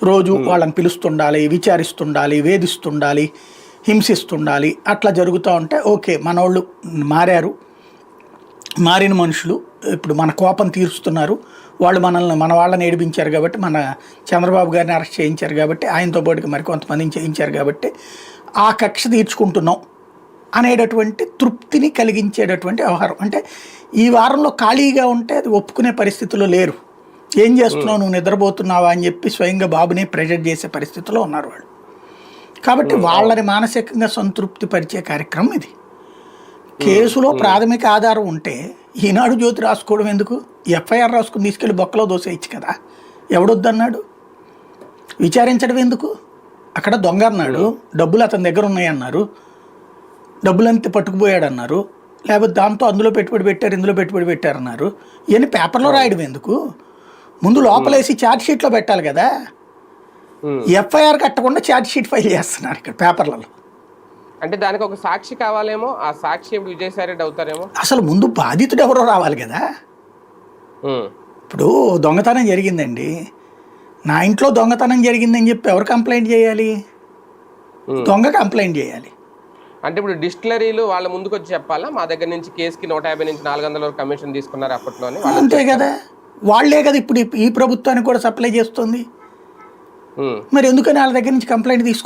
రోజు వాళ్ళని పిలుస్తుండాలి, విచారిస్తుండాలి, వేధిస్తుండాలి, హింసిస్తుండాలి. అట్లా జరుగుతూ ఉంటే ఓకే, మనోళ్ళు మారారు, మారిన మనుషులు ఇప్పుడు మన కోపం తీరుస్తున్నారు, వాళ్ళు మన వాళ్ళని ఏడిపించారు కాబట్టి, మన చంద్రబాబు గారిని అరెస్ట్ చేయించారు కాబట్టి, ఆయనతో పాటుగా మరి కొంతమందిని చేయించారు కాబట్టి ఆ కక్ష తీర్చుకుంటున్నాం అనేటటువంటి తృప్తిని కలిగించేటటువంటి వ్యవహారం. అంటే ఈ వారంలో ఖాళీగా ఉంటే అది ఒప్పుకునే పరిస్థితిలో లేరు. ఏం చేస్తున్నావు, నువ్వు నిద్రపోతున్నావా అని చెప్పి స్వయంగా బాబుని ప్రెజర్ చేసే పరిస్థితిలో ఉన్నారు వాళ్ళు. కాబట్టి వాళ్ళని మానసికంగా సంతృప్తి పరిచే కార్యక్రమం ఇది. కేసులో ప్రాథమిక ఆధారం ఉంటే ఈనాడు జ్యోతి రాసుకోవడం ఎందుకు? ఎఫ్ఐఆర్ రాసుకుని తీసుకెళ్లి బొక్కలో దోసేయచ్చు కదా, ఎవడొద్దన్నాడు? విచారించడం ఎందుకు? అక్కడ దొంగ అన్నాడు, డబ్బులు అతని దగ్గర ఉన్నాయన్నారు, డబ్బులంతా పట్టుకుపోయాడు అన్నారు, లేకపోతే దాంతో అందులో పెట్టుబడి పెట్టారు, ఇందులో పెట్టుబడి పెట్టారన్నారు. ఇవన్నీ పేపర్లో రాయడం ఎందుకు? ముందు లోపలేసి ఛార్జ్ షీట్లో పెట్టాలి కదా. ఎఫ్ఐఆర్ కట్టకుండా ఛార్జ్ షీట్ ఫైల్ చేస్తున్నారు ఇక్కడ పేపర్లలో. అంటే దానికి ఒక సాక్షి కావాలేమో, ఆ సాక్షి విజయసాయి రెడ్డి అవుతారేమో. అసలు ముందు బాధితుడు ఎవరో రావాలి కదా. ఇప్పుడు దొంగతనం జరిగిందండి, నా ఇంట్లో దొంగతనం జరిగిందని చెప్పి ఎవరు కంప్లైంట్ చేయాలి? దొంగ కంప్లైంట్ చేయాలి. అంటే ఇప్పుడు డిస్టిలరీలు వాళ్ళ ముందుకు వచ్చి చెప్పాలా, మా దగ్గర నుంచి కేసుకి 150 నుంచి 400 వరకు కమిషన్ తీసుకున్నారు అప్పట్లోనే? అంతే కదా, వాళ్లే కదా ఇప్పుడు ఈ ప్రభుత్వానికి కూడా సప్లై చేస్తుంది. మరి ఎందుకని వాళ్ళ దగ్గర నుంచి కంప్లైంట్ తీసుకు